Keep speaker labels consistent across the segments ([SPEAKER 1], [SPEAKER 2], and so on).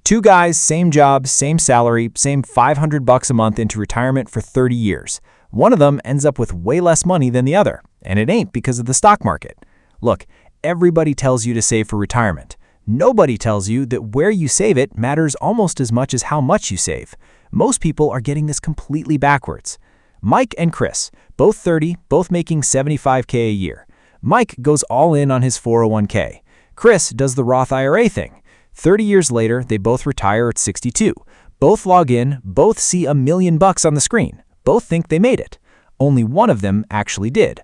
[SPEAKER 1] Two guys, same job, same salary, same $500 a month into retirement for 30 years. One of them ends up with way less money than the other, and it ain't because of the stock market. Look, everybody tells you to save for retirement. Nobody tells you that where you save it matters almost as much as how much you save. Most people are getting this completely backwards. Mike and Chris, both 30, both making $75K a year. Mike goes all in on his 401k. Chris does the Roth IRA thing. 30 years later, they both retire at 62. Both log in, both see $1 million on the screen. Both think they made it. Only one of them actually did.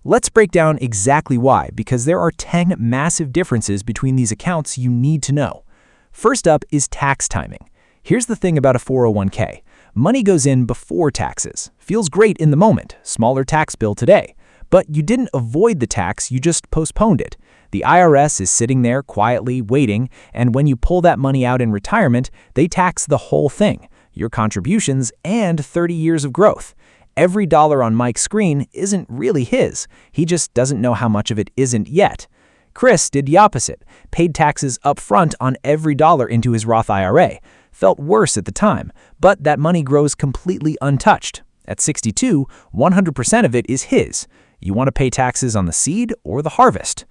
[SPEAKER 1] Let's break down exactly why, because there are 10 massive differences between these accounts you need to know. First up is tax timing. Here's the thing about a 401k. Money goes in before taxes. Feels great in the moment, smaller tax bill today. But you didn't avoid the tax, you just postponed it. The IRS is sitting there quietly waiting, and when you pull that money out in retirement, they tax the whole thing, your contributions and 30 years of growth. Every dollar on Mike's screen isn't really his. He just doesn't know how much of it isn't yet. Chris did the opposite, paid taxes up front on every dollar into his Roth IRA. Felt worse at the time, but that money grows completely untouched. At 62, 100% of it is his. You want to pay taxes on the seed or the harvest.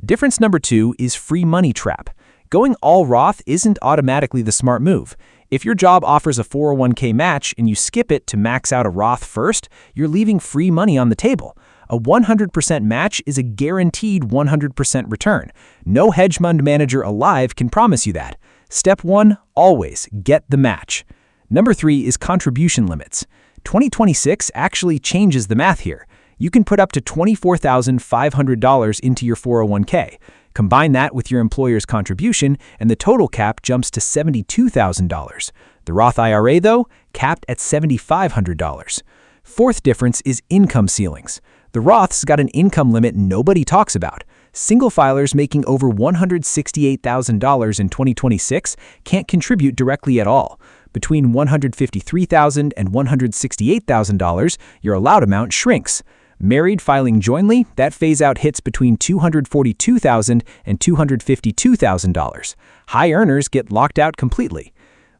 [SPEAKER 1] Difference number 2 is free money trap. Going all Roth isn't automatically the smart move. If your job offers a 401k match and you skip it to max out a Roth first, you're leaving free money on the table. A 100% match is a guaranteed 100% return. No hedge fund manager alive can promise you that. Step 1, always get the match. Number 3 is contribution limits. 2026 actually changes the math here. You can put up to $24,500 into your 401k. Combine that with your employer's contribution, and the total cap jumps to $72,000. The Roth IRA, though, capped at $7,500. Fourth difference is income ceilings. The Roth's got an income limit nobody talks about. Single filers making over $168,000 in 2026 can't contribute directly at all. Between $153,000 and $168,000, your allowed amount shrinks. Married filing jointly, that phase-out hits between $242,000 and $252,000. High earners get locked out completely.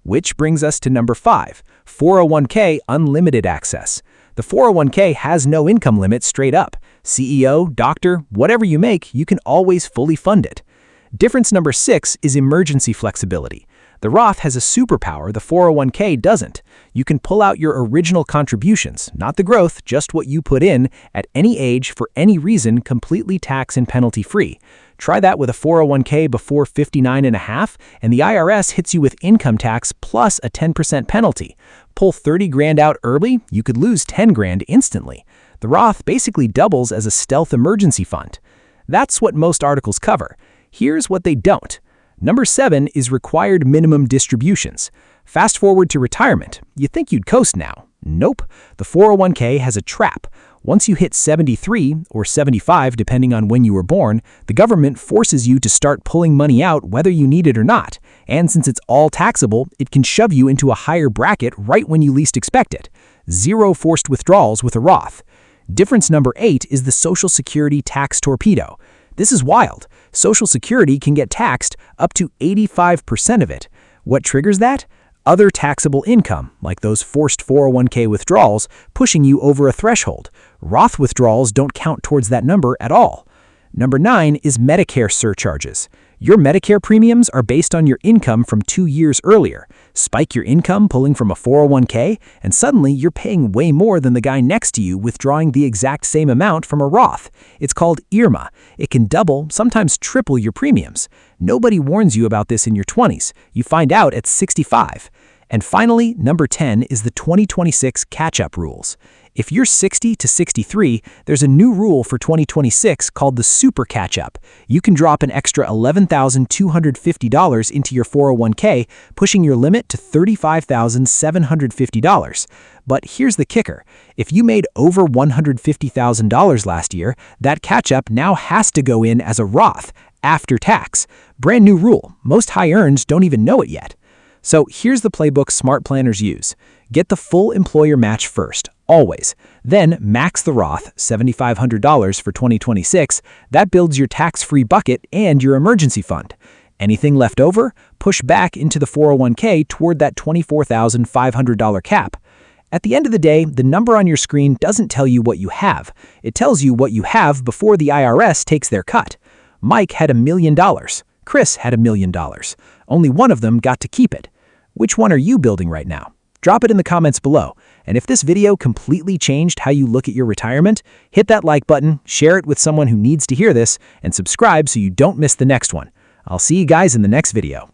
[SPEAKER 1] Which brings us to number 5, 401k unlimited access. The 401k has no income limit straight up. CEO, doctor, whatever you make, you can always fully fund it. Difference number 6 is emergency flexibility. The Roth has a superpower the 401k doesn't. You can pull out your original contributions, not the growth, just what you put in, at any age for any reason, completely tax and penalty free. Try that with a 401k before 59.5, and the IRS hits you with income tax plus a 10% penalty. Pull 30 grand out early, you could lose 10 grand instantly. The Roth basically doubles as a stealth emergency fund. That's what most articles cover. Here's what they don't. Number 7 is required minimum distributions. Fast forward to retirement. You think you'd coast now. Nope. The 401k has a trap. Once you hit 73 or 75, depending on when you were born, the government forces you to start pulling money out whether you need it or not. And since it's all taxable, it can shove you into a higher bracket right when you least expect it. Zero forced withdrawals with a Roth. Difference number 8 is the Social Security tax torpedo. This is wild. Social Security can get taxed up to 85% of it. What triggers that? Other taxable income, like those forced 401k withdrawals, pushing you over a threshold. Roth withdrawals don't count towards that number at all. Number 9 is Medicare surcharges. Your Medicare premiums are based on your income from 2 years earlier. Spike your income pulling from a 401k, and suddenly you're paying way more than the guy next to you withdrawing the exact same amount from a Roth. It's called IRMAA. It can double, sometimes triple your premiums. Nobody warns you about this in your 20s. You find out at 65. And finally, number 10 is the 2026 catch-up rules. If you're 60 to 63, there's a new rule for 2026 called the Super Catch-Up. You can drop an extra $11,250 into your 401k, pushing your limit to $35,750. But here's the kicker. If you made over $150,000 last year, that catch-up now has to go in as a Roth after tax. Brand new rule. Most high earners don't even know it yet. So here's the playbook smart planners use. Get the full employer match first, always. Then max the Roth, $7,500 for 2026. That builds your tax-free bucket and your emergency fund. Anything left over, push back into the 401k toward that $24,500 cap. At the end of the day, the number on your screen doesn't tell you what you have. It tells you what you have before the IRS takes their cut. Mike had $1 million. Chris had $1 million. Only one of them got to keep it. Which one are you building right now? Drop it in the comments below. And if this video completely changed how you look at your retirement, hit that like button, share it with someone who needs to hear this, and subscribe so you don't miss the next one. I'll see you guys in the next video.